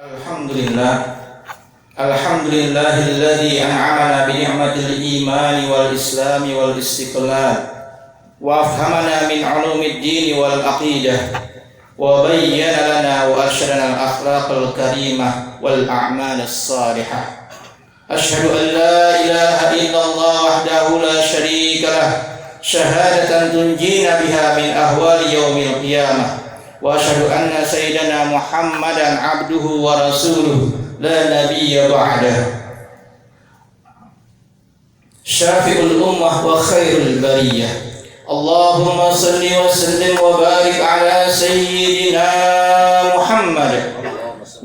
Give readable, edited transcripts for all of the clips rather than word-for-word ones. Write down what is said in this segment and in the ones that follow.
Alhamdulillahilladzi an'amana bi ni'matil imani wal islami wal istiqlal wa afhamana min 'ulumid din wal aqidah wa bayyana lana wa arsyadana al akhlaqal karimah wal a'malas salihah. Asyhadu an la ilaha illallah wahdahu la syarika lah syahadatan tunjina biha min ahwali yaumil qiyamah. Wa asyhadu anna sayyidana Muhammadan abduhu wa rasuluh la nabiyya ba'dah. Syafi'ul ummah wa khairul bariyah. Allahumma salli wa sallim wa barik ala sayyidina Muhammad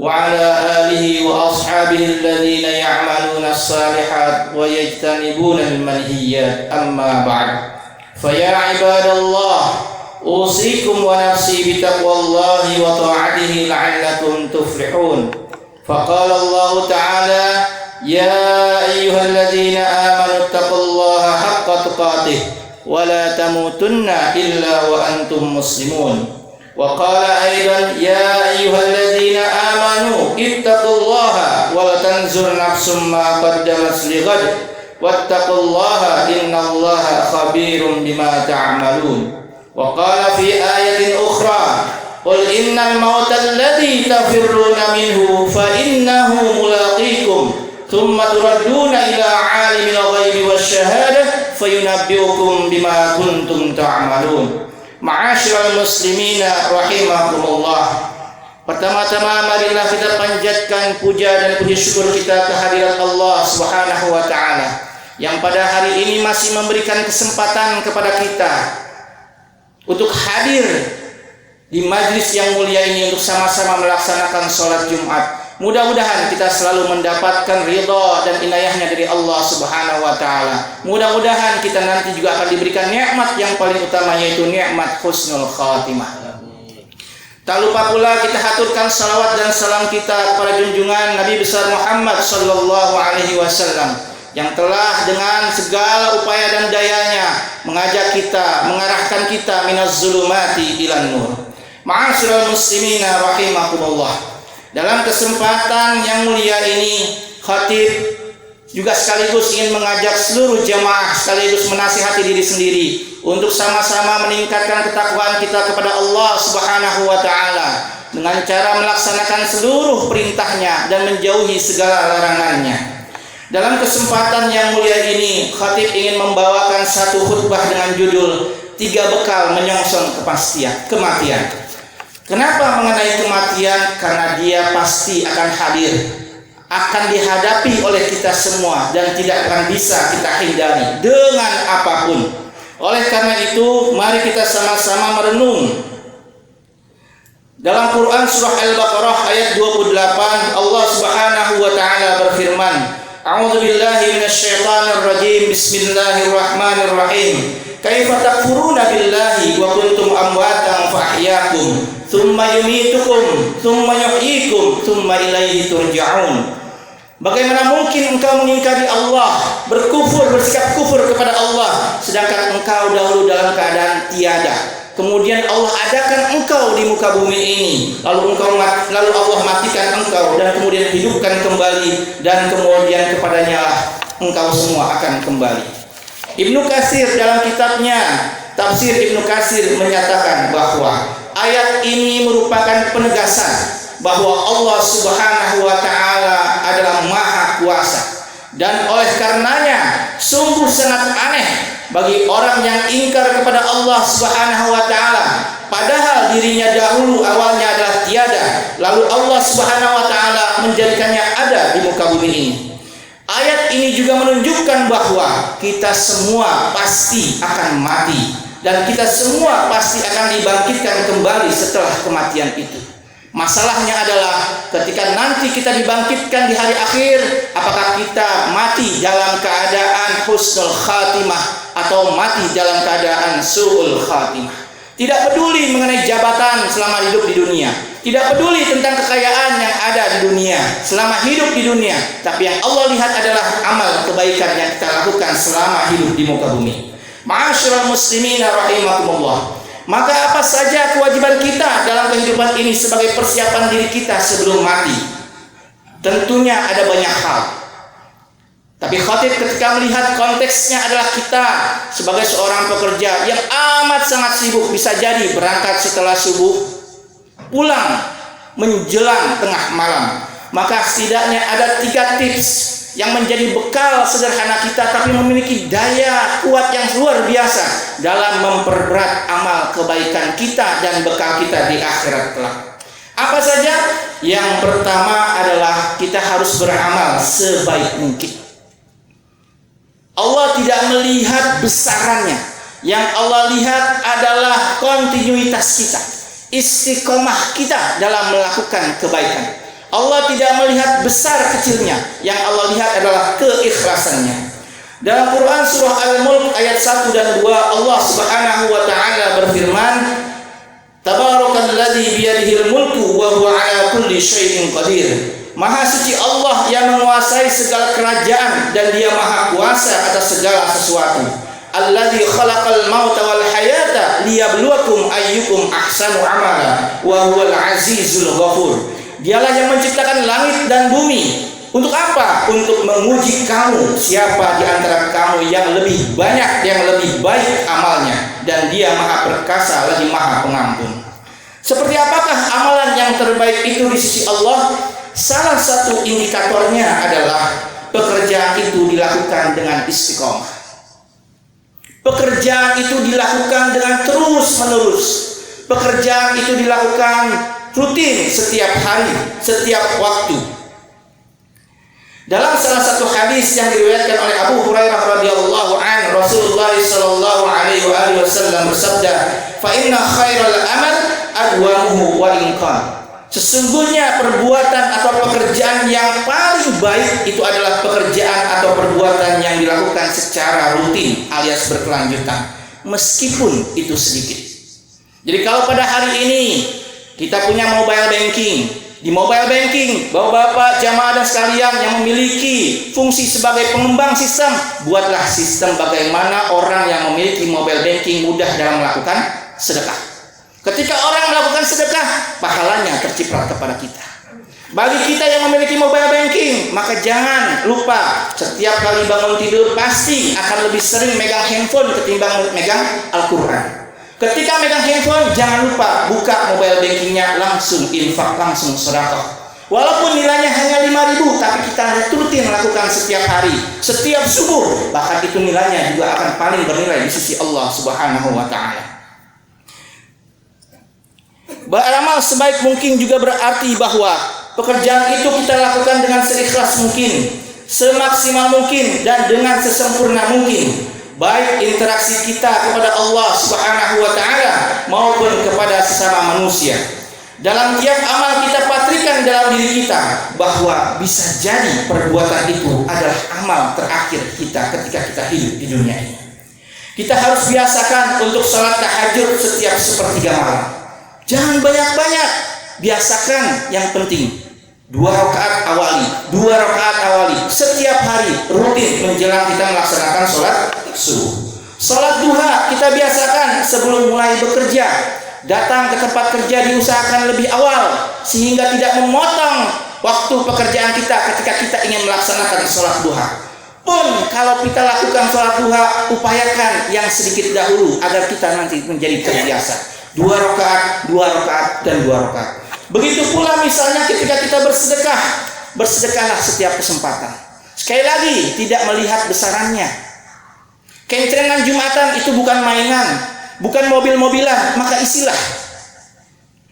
wa ala alihi wa ashabihi alladhina ya'maluna as-salihat wa yajtanibuna al-manhiyat. Amma ba'd. Fa ya ibadallah, usikum wa nafsi bitaqwallahi wa ta'atihi la'allakum tuflihun. Faqala Allah Ta'ala, ya ayyuhalladzina amanu taqullaha haqqa tuqatih wa la tamutunna illa wa antum muslimun. Wa qala aidan, ya ayyuhalladzina amanu ittaqullaha wa la tanzur nafsum ma qaddamat lighad wattaqullaha innallaha khabirum bima ta'malun. Wa qala fi ayatin ukhra, qul innal mauta alladhi tafirruna minhu fa innahu mulaqikum thumma turadduna ila 'alimil ghaibi wasyahadah fayunabbi'ukum bima kuntum ta'malun. Ma'asyiral muslimina rahimakumullah. Pertama-tama marilah kita panjatkan puja dan puji syukur kita kehadirat Allah Subhanahu wa taala yang pada hari ini masih memberikan kesempatan kepada kita untuk hadir di majlis yang mulia ini untuk sama-sama melaksanakan sholat Jumat. Mudah-mudahan kita selalu mendapatkan ridha dan inayahnya dari Allah Subhanahu wa taala. Mudah-mudahan kita nanti juga akan diberikan nikmat yang paling utama, yaitu nikmat husnul khatimah. Tak lupa pula kita haturkan salawat dan salam kita kepada junjungan Nabi besar Muhammad sallallahu alaihi wasallam yang telah dengan segala upaya dan dayanya mengajak kita, mengarahkan kita minaz zulumati ilan nur. Ma'asyiral muslimina rahimakumullah. Dalam kesempatan yang mulia ini, khatib juga sekaligus ingin mengajak seluruh jamaah sekaligus menasihati diri sendiri untuk sama-sama meningkatkan ketakwaan kita kepada Allah Subhanahu wa taala dengan cara melaksanakan seluruh perintahnya dan menjauhi segala larangannya. Dalam kesempatan yang mulia ini, khatib ingin membawakan satu khutbah dengan judul 3 bekal menyongsong kematian. Kenapa mengenai kematian? Karena dia pasti akan hadir, akan dihadapi oleh kita semua dan tidak akan bisa kita hindari dengan apapun. Oleh karena itu, mari kita sama-sama merenung. Dalam Quran surah Al-Baqarah ayat 28, Allah Subhanahu wa taala berfirman, A'udzu billahi minasyaitonir rajim. Bismillahirrahmanirrahim. Kaifa takfuruna billahi wa kuntum amwatan fa ahyaakum tsumma yumitukum tsumma yuhyikum tsumma ilaihi turja'un. Bagaimana mungkin engkau mengingkari Allah, berkufur, bersikap kufur kepada Allah, sedangkan engkau dahulu dalam keadaan tiada. Kemudian Allah adakan engkau di muka bumi ini, lalu Allah matikan engkau dan kemudian hidupkan kembali, dan kemudian kepadanya engkau semua akan kembali. Ibnu Katsir dalam kitabnya Tafsir Ibnu Katsir menyatakan bahwa ayat ini merupakan penegasan bahwa Allah Subhanahu wa taala adalah Maha Kuasa, dan oleh karenanya sungguh sangat aneh bagi orang yang ingkar kepada Allah Subhanahu wa taala, padahal dirinya dahulu awalnya adalah tiada, lalu Allah Subhanahu wa taala menjadikannya ada di muka bumi ini. Ayat ini juga menunjukkan bahwa kita semua pasti akan mati dan kita semua pasti akan dibangkitkan kembali setelah kematian itu. Masalahnya adalah ketika nanti kita dibangkitkan di hari akhir, apakah kita mati dalam keadaan husnul khatimah atau mati dalam keadaan su'ul khatimah. Tidak peduli mengenai jabatan selama hidup di dunia, tidak peduli tentang kekayaan yang ada di dunia selama hidup di dunia, tapi yang Allah lihat adalah amal kebaikan yang kita lakukan selama hidup di muka bumi. Ma'asyiral muslimina rahimakumullah. Maka apa saja kewajiban kita dalam kehidupan ini sebagai persiapan diri kita sebelum mati? Tentunya ada banyak hal. Tapi khatib ketika melihat konteksnya adalah kita sebagai seorang pekerja yang amat sangat sibuk, bisa jadi berangkat setelah subuh, pulang menjelang tengah malam. Maka setidaknya ada 3 tips yang menjadi bekal sederhana kita, tapi memiliki daya kuat yang luar biasa dalam memperberat amal kebaikan kita dan bekal kita di akhirat kelak. Apa saja? Yang pertama adalah kita harus beramal sebaik mungkin. Allah tidak melihat besarannya. Yang Allah lihat adalah kontinuitas kita, istiqomah kita dalam melakukan kebaikan. Allah tidak melihat besar kecilnya. Yang Allah lihat adalah keikhlasannya. Dalam Quran surah Al-Mulk ayat 1 dan 2, Allah Subhanahu wa taala berfirman, Tabarakalladzi biyadihil mulku wa huwa ala kulli syai'in qadir. Maha suci Allah yang menguasai segala kerajaan dan Dia maha kuasa atas segala sesuatu. Alladzi khalaqal mauta wal hayata liyabluwakum ayyukum ahsanu amala wa huwal azizul ghafur. Dialah yang menciptakan langit dan bumi. Untuk apa? Untuk menguji kamu, siapa di antara kamu yang lebih banyak, yang lebih baik amalnya, dan Dia maha perkasa lagi maha pengampun. Seperti apakah amalan yang terbaik itu di sisi Allah? Salah satu indikatornya adalah pekerjaan itu dilakukan dengan istiqomah. Pekerjaan itu dilakukan dengan terus-menerus. Pekerjaan itu dilakukan rutin setiap hari, setiap waktu. Dalam salah satu hadis yang diriwayatkan oleh Abu Hurairah radhiyallahu anhu, Rasulullah sallallahu alaihi wasallam bersabda, "Fa inna khairal amal adwamuhu wa in qalla." Sesungguhnya perbuatan atau pekerjaan yang paling baik itu adalah pekerjaan atau perbuatan yang dilakukan secara rutin alias berkelanjutan, meskipun itu sedikit. Jadi kalau pada hari ini kita punya mobile banking, di mobile banking bapak-bapak jamaah dan sekalian yang memiliki fungsi sebagai pengembang sistem, buatlah sistem bagaimana orang yang memiliki mobile banking mudah dalam melakukan sedekah. Ketika orang melakukan sedekah, pahalanya terciprat kepada kita. Bagi kita yang memiliki mobile banking, maka jangan lupa setiap kali bangun tidur pasti akan lebih sering megang handphone ketimbang megang Al-Quran. Ketika megang handphone, jangan lupa buka mobile bankingnya, langsung infak, langsung sedekah. Walaupun nilainya hanya 5.000, tapi kita rutin melakukan setiap hari, setiap subuh, bahkan itu nilainya juga akan paling bernilai di sisi Allah Subhanahu wa taala. Beramal sebaik mungkin juga berarti bahwa pekerjaan itu kita lakukan dengan seikhlas mungkin, semaksimal mungkin, dan dengan sesempurna mungkin, baik interaksi kita kepada Allah Subhanahu wa taala maupun kepada sesama manusia. Dalam tiap amal kita patrikan dalam diri kita bahwa bisa jadi perbuatan itu adalah amal terakhir kita ketika kita hidup di dunia ini. Kita harus biasakan untuk salat tahajud setiap sepertiga malam. Jangan banyak-banyak, biasakan yang penting 2 rakaat awali setiap hari rutin menjelang kita melaksanakan sholat subuh. Sholat duha kita biasakan sebelum mulai bekerja. Datang ke tempat kerja diusahakan lebih awal sehingga tidak memotong waktu pekerjaan kita ketika kita ingin melaksanakan sholat duha. Pun kalau kita lakukan sholat duha, upayakan yang sedikit dahulu agar kita nanti menjadi terbiasa. 2 rakaat, dan 2 rakaat. Begitu pula misalnya ketika kita bersedekah, bersedekahlah setiap kesempatan. Sekali lagi, tidak melihat besarannya. Kencrengan Jumatan itu bukan mainan, bukan mobil-mobilan, maka isilah.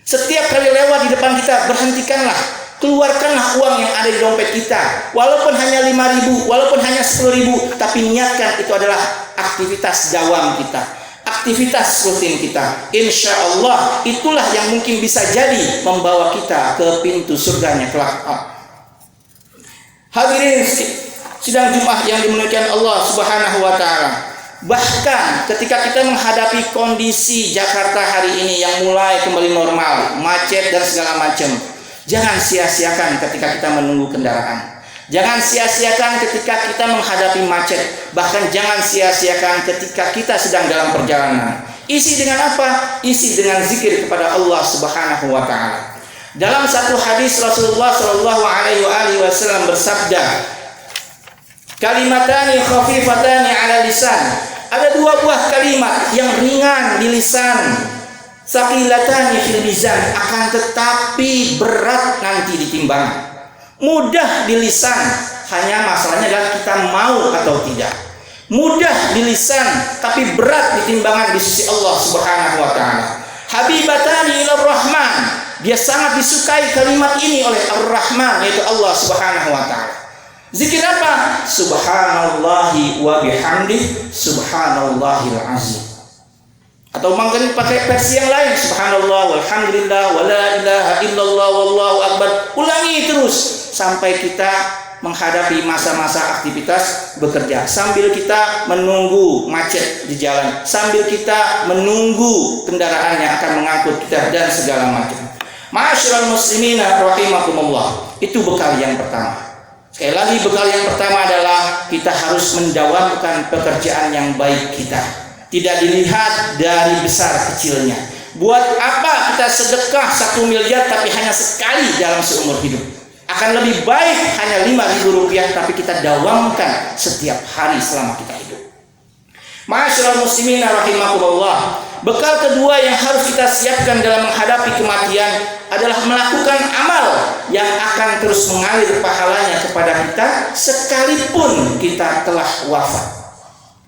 Setiap kali lewat di depan kita, berhentikanlah, keluarkanlah uang yang ada di dompet kita. Walaupun hanya 5.000, walaupun hanya 10.000, tapi niatkan itu adalah aktivitas dawam kita, aktivitas rutin kita. Insya Allah itulah yang mungkin bisa jadi membawa kita ke pintu surganya kelak. Hadirin sidang Jumat yang dimuliakan Allah Subhanahu wa taala. Bahkan ketika kita menghadapi kondisi Jakarta hari ini yang mulai kembali normal, macet dan segala macam, jangan sia-siakan ketika kita menunggu kendaraan. Jangan sia-siakan ketika kita menghadapi macet. Bahkan jangan sia-siakan ketika kita sedang dalam perjalanan. Isi dengan apa? Isi dengan zikir kepada Allah Subhanahu wa taala. Dalam satu hadis Rasulullah Shallallahu Alaihi Wasallam bersabda, kalimatani khafifatani ala lisan. Ada dua buah kalimat yang ringan di lisan, saqilatani fil mizan, akan tetapi berat nanti di timbangan. Mudah di lisan, hanya masalahnya adalah kita mau atau tidak. Mudah di lisan, tapi berat di timbangan di sisi Allah Subhanahu wa taala. Habibatani ila Rahman, dia sangat disukai kalimat ini oleh Ar-Rahman, yaitu Allah Subhanahu wa taala. Zikir apa? Subhanallahi wa bihamdih, subhanallahil azim. Atau mungkin pakai versi yang lain, subhanallah walhamdulillah wala ilaha illallah wallahu akbar. Ulangi terus sampai kita menghadapi masa-masa aktivitas bekerja, sambil kita menunggu macet di jalan, sambil kita menunggu kendaraan yang akan mengangkut kita dan segala macam. Ma'asyiral muslimina rahimakumullah. Itu bekal yang pertama. Sekali lagi, bekal yang pertama adalah kita harus mendawamkan pekerjaan yang baik kita. Tidak dilihat dari besar kecilnya. Buat apa kita sedekah 1 miliar tapi hanya sekali dalam seumur hidup? Akan lebih baik hanya 5.000 rupiah tapi kita dawamkan setiap hari selama kita hidup. Ma'asyiral muslimina rahimakumullah. Bekal kedua yang harus kita siapkan dalam menghadapi kematian adalah melakukan amal yang akan terus mengalir pahalanya kepada kita sekalipun kita telah wafat.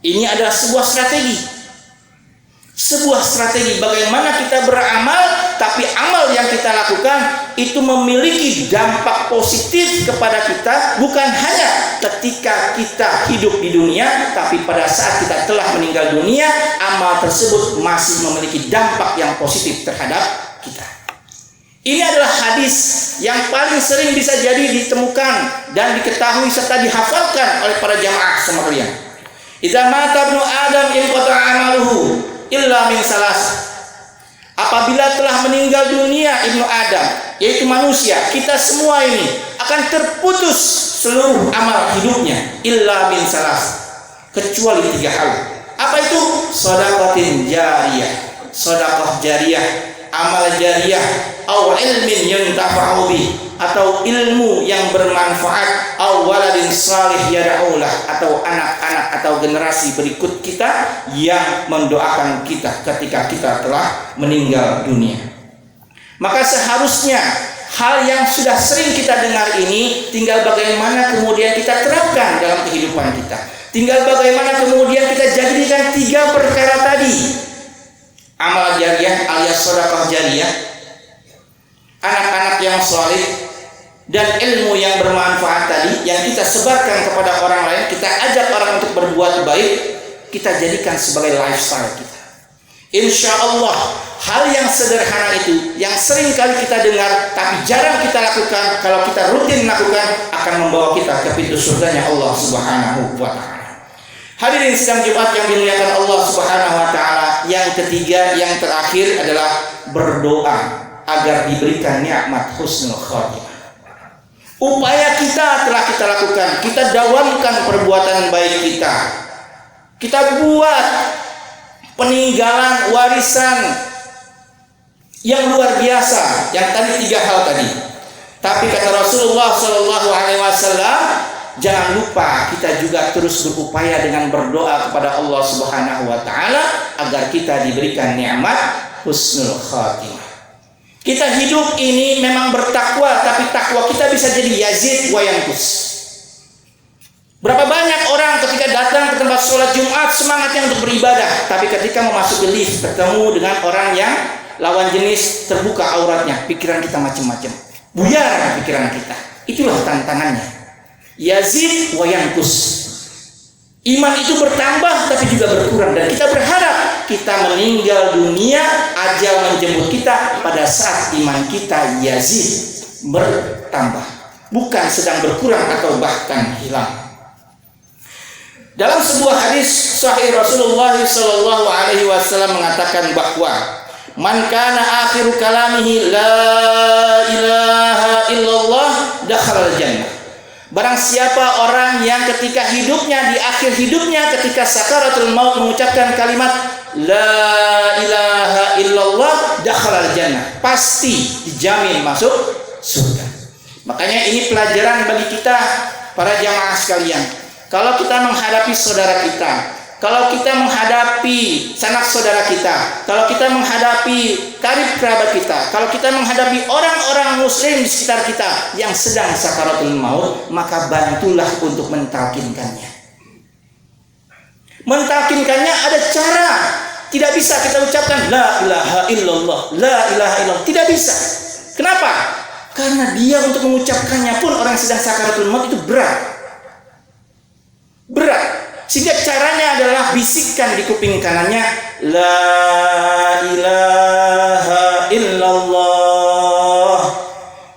Ini adalah sebuah strategi. Sebuah strategi bagaimana kita beramal, tapi amal yang kita lakukan itu memiliki dampak positif kepada kita, bukan hanya ketika kita hidup di dunia, tapi pada saat kita telah meninggal dunia, amal tersebut masih memiliki dampak yang positif terhadap kita. Ini adalah hadis yang paling sering bisa jadi ditemukan dan diketahui serta dihafalkan oleh para jamaah sekalian. Idza mata ibnu Adam inqata'a amaluhu illa min salas. Apabila telah meninggal dunia ibnu Adam, yaitu manusia, kita semua ini akan terputus seluruh amal hidupnya illa min salas, kecuali 3 hal. Apa itu? Shadaqatin jariyah, sedekah jariyah, amal jariyah, au ilmin yuntafa'u bih, atau ilmu yang bermanfaat, au waladin salih yad'ulah, atau anak-anak atau generasi berikut kita yang mendoakan kita ketika kita telah meninggal dunia. Maka seharusnya hal yang sudah sering kita dengar ini tinggal bagaimana kemudian kita terapkan dalam kehidupan kita. Tinggal bagaimana kemudian kita jadikan 3 perkara tadi. Amal jariyah alias sedekah jariyah, anak-anak yang saleh, dan ilmu yang bermanfaat tadi yang kita sebarkan kepada orang lain, kita ajak orang untuk berbuat baik, kita jadikan sebagai lifestyle kita. Insya Allah hal yang sederhana itu yang sering kali kita dengar tapi jarang kita lakukan, kalau kita rutin lakukan akan membawa kita ke pintu surganya Allah Subhanahu wa taala. Hadirin sidang Jumat yang dimuliakan Allah Subhanahu wa taala, yang ketiga, yang terakhir adalah berdoa agar diberikan nikmat husnul khotimah. Upaya kita telah kita lakukan, kita dawamkan perbuatan baik kita. Kita buat peninggalan warisan yang luar biasa, yang tadi 3 hal tadi. Tapi kata Rasulullah Shallallahu Alaihi Wasallam, jangan lupa kita juga terus berupaya dengan berdoa kepada Allah Subhanahu Wa Taala agar kita diberikan nikmat husnul khatimah. Kita hidup ini memang bertakwa, tapi takwa kita bisa jadi yazid wa yanqus. Berapa banyak orang ketika datang ke tempat sholat Jumat semangatnya untuk beribadah, tapi ketika memasuki lift bertemu dengan orang yang lawan jenis, terbuka auratnya, pikiran kita macam-macam, buyar pikiran kita. Itulah tantangannya. Yazid wa yanqus. Iman itu bertambah tapi juga berkurang, dan kita berharap kita meninggal dunia, ajal menjemput kita pada saat iman kita yazid, bertambah, bukan sedang berkurang atau bahkan hilang. Dalam sebuah hadis sahih Rasulullah sallallahu alaihi wasallam mengatakan bahwa man kana akhiru kalamihi la ilaha illallah dakhala al-jannah. Barang siapa orang yang ketika hidupnya, di akhir hidupnya, ketika sakaratul maut mengucapkan kalimat la ilaha illallah dakhalal jannah, pasti dijamin masuk surga. Makanya ini pelajaran bagi kita para jamaah sekalian. Kalau kita menghadapi saudara kita, kalau kita menghadapi sanak saudara kita, kalau kita menghadapi karib kerabat kita, kalau kita menghadapi orang-orang muslim di sekitar kita yang sedang sakaratul maut, maka bantulah untuk mentalkinkannya. Mentalkinkannya ada cara. Tidak bisa kita ucapkan la ilaha illallah, la ilaha illallah. Tidak bisa. Kenapa? Karena dia untuk mengucapkannya pun orang yang sedang sakaratul maut itu berat. Sehingga caranya adalah bisikkan di kuping kanannya la ilaha illallah,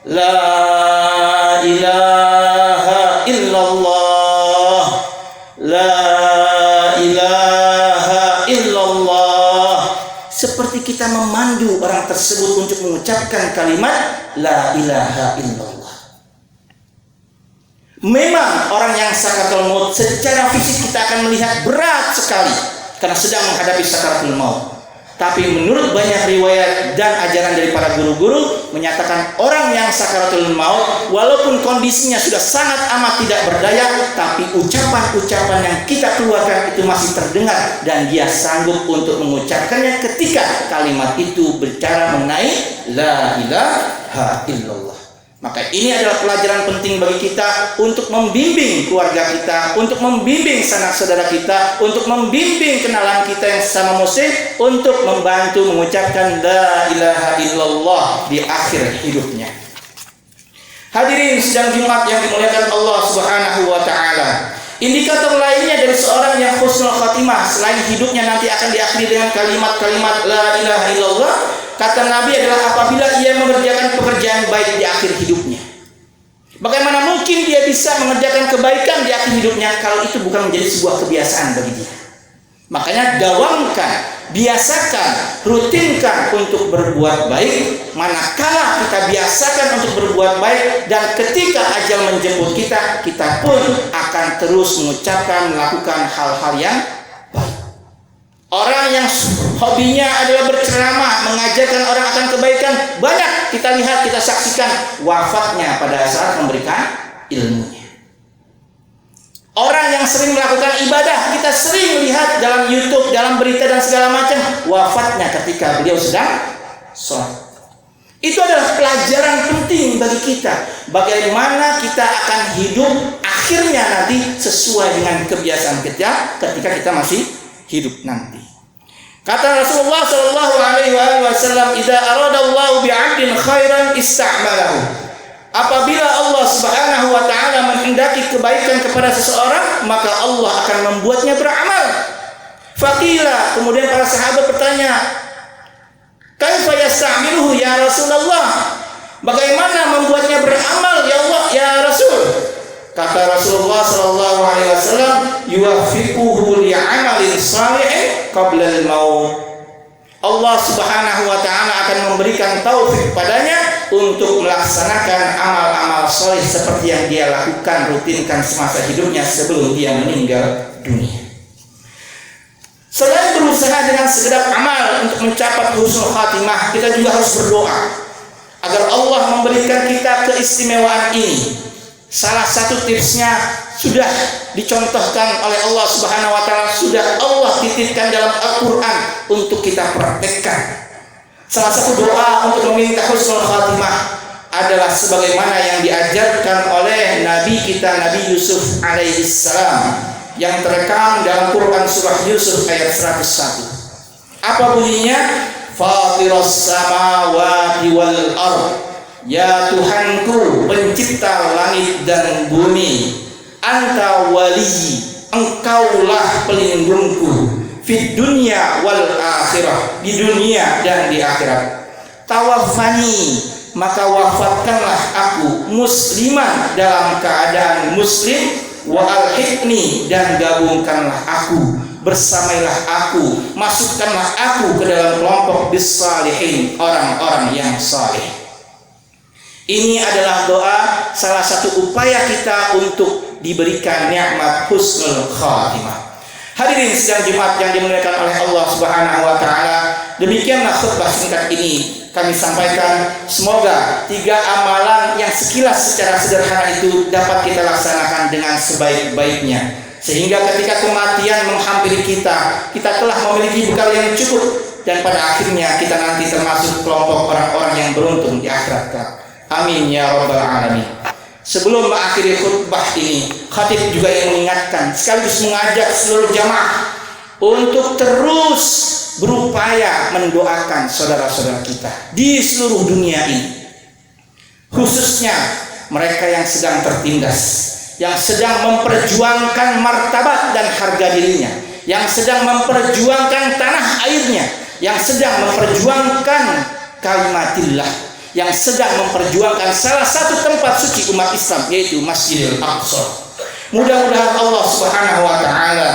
la ilaha illallah, la ilaha illallah. Seperti kita memandu orang tersebut untuk mengucapkan kalimat la ilaha illallah. Memang orang yang sakaratul maut secara fisik kita akan melihat berat sekali karena sedang menghadapi sakaratul maut. Tapi menurut banyak riwayat dan ajaran dari para guru-guru menyatakan orang yang sakaratul maut walaupun kondisinya sudah sangat amat tidak berdaya, tapi ucapan-ucapan yang kita keluarkan itu masih terdengar dan dia sanggup untuk mengucapkannya ketika kalimat itu berbicara mengenai la ilaha illallah. Maka ini adalah pelajaran penting bagi kita untuk membimbing keluarga kita, untuk membimbing sanak saudara kita, untuk membimbing kenalan kita yang sesama muslim, untuk membantu mengucapkan la ilaha illallah di akhir hidupnya. Hadirin sidang Jumat yang dimuliakan Allah Subhanahu wa taala. Indikator lainnya dari seorang yang husnul khatimah selain hidupnya nanti akan diakhiri dengan kalimat-kalimat la ilaha illallah, kata Nabi adalah apabila ia mengerjakan pekerjaan baik di akhir hidupnya. Bagaimana mungkin dia bisa mengerjakan kebaikan di akhir hidupnya kalau itu bukan menjadi sebuah kebiasaan bagi dia? Makanya dawamkan, biasakan, rutinkan untuk berbuat baik. Manakala kita biasakan untuk berbuat baik dan ketika ajal menjemput kita, kita pun akan terus mengucapkan, melakukan hal-hal yang baik. Orang yang hobinya adalah berceramah, mengajarkan orang akan kebaikan, banyak kita lihat, kita saksikan wafatnya pada saat memberikan ilmunya. Orang yang sering melakukan ibadah, kita sering lihat dalam YouTube, dalam berita dan segala macam, wafatnya ketika beliau sedang sholat. Itu adalah pelajaran penting bagi kita. Bagaimana kita akan hidup akhirnya nanti sesuai dengan kebiasaan kita ketika kita masih hidup nanti. Kata Rasulullah sallallahu alaihi wasallam, "Idza aradallahu bi'abdin khairan ista'malahu." Apabila Allah Subhanahu wa taala menghendaki kebaikan kepada seseorang, maka Allah akan membuatnya beramal. Faqila, kemudian para sahabat bertanya, "Kaifa yasta'miluhu ya Rasulullah?" Bagaimana membuatnya beramal ya Allah, ya Rasul? Kata Rasulullah sallallahu alaihi wasallam, "Yuwaffiquhu li'amalin shalihin qabla al-maut." Allah Subhanahu wa taala akan memberikan taufik padanya untuk melaksanakan amal-amal soleh seperti yang dia lakukan rutinkan semasa hidupnya sebelum dia meninggal dunia. Selain berusaha dengan segenap amal untuk mencapai husnul khatimah, kita juga harus berdoa agar Allah memberikan kita keistimewaan ini. Salah satu tipsnya sudah dicontohkan oleh Allah Subhanahu wa taala, sudah Allah titipkan dalam Al-Qur'an untuk kita praktekkan. Salah satu doa untuk meminta husnul khatimah adalah sebagaimana yang diajarkan oleh Nabi kita Nabi Yusuf alaihissalam yang terekam dalam Quran surah Yusuf ayat 101. Apa bunyinya? Fatiras samawati wal ardh, ya Tuhanku pencipta langit dan bumi, Anta wali, Engkaulah pelindungku, fid dunya wal akhirah, di dunia dan di akhirat. Tawaffani, maka wafatkanlah aku musliman, dalam keadaan muslim, wa alhiqni, dan gabungkanlah aku, bersamailah aku, masukkanlah aku ke dalam kelompok bis-salihin, orang-orang yang saleh. Ini adalah doa, salah satu upaya kita untuk diberikan nikmat husnul khatimah. Hadirin sidang Jumat yang dimuliakan oleh Allah Subhanahu wa taala, demikianlah khutbah singkat ini kami sampaikan. Semoga 3 amalan yang sekilas secara sederhana itu dapat kita laksanakan dengan sebaik-baiknya, sehingga ketika kematian menghampiri kita telah memiliki bekal yang cukup, dan pada akhirnya kita nanti termasuk kelompok orang-orang yang beruntung di akhirat kelak. Amin ya rabbal alamin. Sebelum mengakhiri khutbah ini, khatib juga yang mengingatkan sekaligus mengajak seluruh jamaah untuk terus berupaya mendoakan saudara-saudara kita di seluruh dunia ini, khususnya mereka yang sedang tertindas, yang sedang memperjuangkan martabat dan harga dirinya, yang sedang memperjuangkan tanah airnya, yang sedang memperjuangkan kalimatillah, yang sedang memperjuangkan salah satu tempat suci umat Islam, yaitu Masjidil Aqsa. Mudah-mudahan Allah Subhanahu wa taala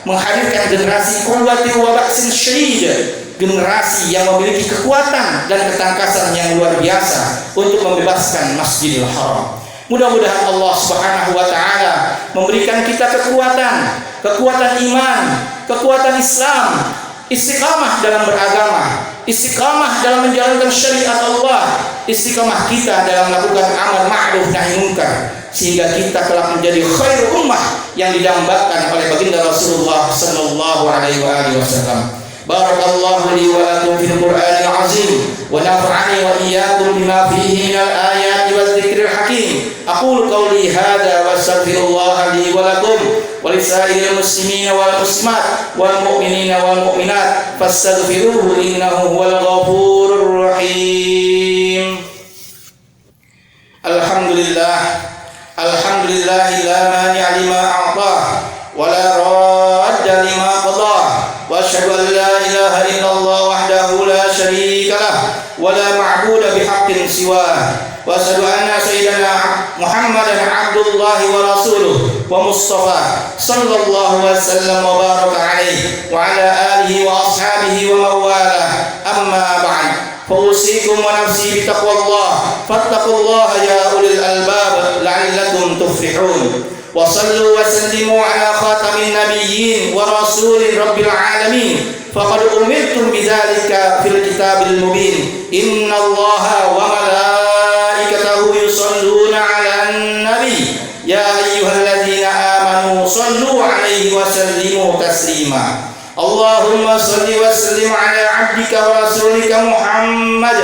menghadirkan generasi quwwati wa ba'sin syadid, generasi yang memiliki kekuatan dan ketangkasan yang luar biasa untuk membebaskan Masjidil Haram. Mudah-mudahan Allah Subhanahu wa taala memberikan kita kekuatan iman, kekuatan Islam, istiqamah dalam beragama, istiqamah dalam menjalankan syariat Allah, istiqamah kita dalam melakukan amal ma'ruf nahi munkar, sehingga kita kelak menjadi khairul ummah yang didambakan oleh baginda Rasulullah sallallahu alaihi wasallam. Barakallahu li wa lakum fil Qur'anil azim wa nafa'ani wa iyyakum bima fihi minal ayati waz zikril hakim. Aqulu qawli hadza wa astaghfirullah li wa lakum wa lisa'iril muslimina wal muslimat wal mu'minina wal mu'minat fastaghfiruhu innahu huwal ghafurur rahim. Alhamdulillah la mani'a lima a'tah wa la radda lima qadah. وأشهد أن لا إله إلا الله وحده لا شريك له ولا معبود بحق سواه وأشهد أن سيدنا محمدا عبد الله ورسوله ومصطفى صلى الله وسلم وبارك عليه وعلى آله وأصحابه ومن والاه. أما بعد فأوصيكم ونفسي بتقوى الله فاتقوا الله يا أولي الألباب لعلكم تفلحون. وصلوا وسلموا على خاتم النبيين ورسول رب العالمين فقد أمرتم بذلك في الكتاب المبين. إن الله وملائكته يصلون على النبي يا أيها الذين آمنوا صلوا عليه وسلموا تسليما. اللهم صل وسلم على عبدك ورسولك محمد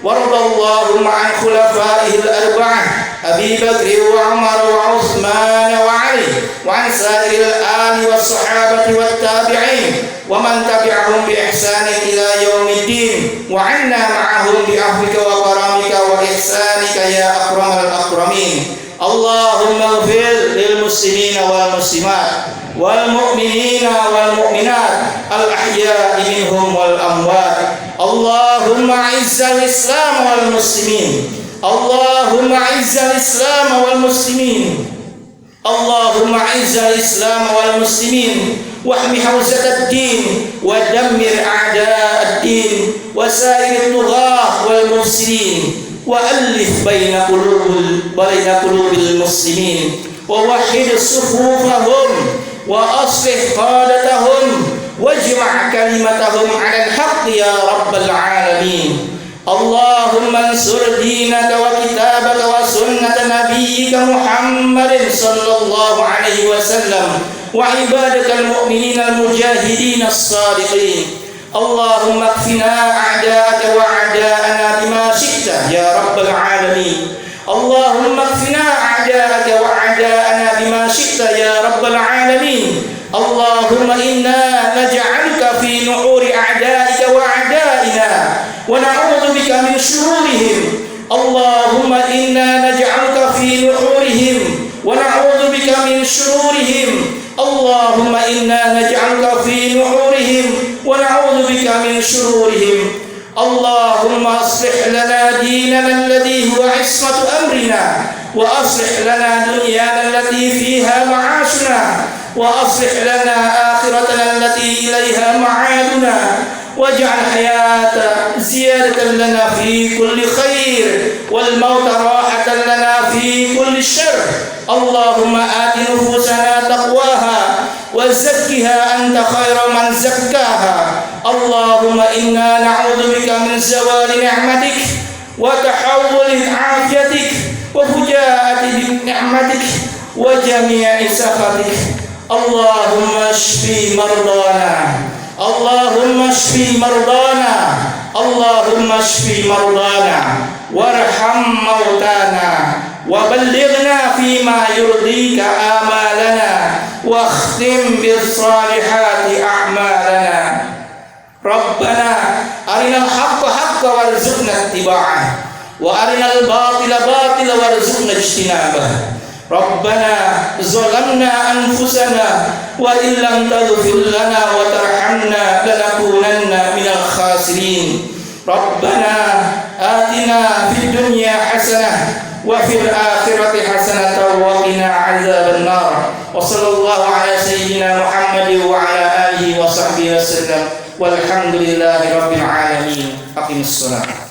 وارض اللهم عن خلفائه الأربعة أبي بكر وعمر وعثمان وعلي وعن سائر الآل والصحابة والتابعين ومن تبعهم بإحسان إلى يوم الدين وعنا معهم بعفوك وكرمك وإحسانك يا أكرم الأكرمين. اللهم اغفر للمسلمين والمسلمات والمؤمنين والمؤمنات الأحياء منهم والأموات. اللهم أعز الإسلام والمسلمين. اللهم أعز الإسلام والمسلمين. اللهم أعز الإسلام والمسلمين واحم حوزة الدين ودمر أعداء الدين وسائر الطغاة والمفسدين وألف بين قلوب المسلمين ووحد صفوفهم وأصلح قادتهم واجمع كلمتهم على الحق يا رب العالمين. اللهم انصر دينك وكتابك وسنة نبيك محمد صلى الله عليه وسلم وعبادك المؤمنين المجاهدين الصادقين. اللهم اكفنا أعداءك وأعداءنا بما شئت يا رب العالمين. اللهم اكفنا أعداءك وأعداءنا بما شئت يا رب العالمين. اللهم إنا نجعلك في نحور أعدائك وأعدائنا ونعوذ بك من شرورهم. اللهم إنا نجعلك في نحورهم ونعوذ بك من شرورهم. اللهم إنا نجعلك في نحورهم ونعوذ بك من شرورهم. اللهم أصلح لنا ديننا الذي هو عصمة أمرنا وأصلح لنا دنيانا التي فيها معاشنا وأصلح لنا آخرتنا التي إليها معادنا واجعل الحياة زيادة لنا في كل خير والموت راحة لنا في كل شر. اللهم آت نفوسنا تقواها وزكها أنت خير من زكاها. اللهم إنا نعوذ بك من زوال نعمتك وتحول عافيتك وفجاءة نعمتك وجميع سخطك. اللهم اشف مرضانا، اللهم اشف مرضانا، اللهم اشف مرضانا وارحم موتانا وبلغنا فيما يرضيك آمالنا واختم بالصالحات أعمالنا. ربنا أرنا الحق حقا وارزقنا اتباعه وأرنا الباطل باطلا وارزقنا اجتنابه. ربنا ظلمنا أنفسنا وإن لم تغفر لنا وترحمنا لنكونن من الخاسرين. ربنا آتنا في الدنيا حسنة وفي الآخرة حسنة وقنا عذاب النار. وصلى الله على سيدنا محمد وعلى آله وصحبه وسلم والحمد لله رب العالمين. أقم الصلاة.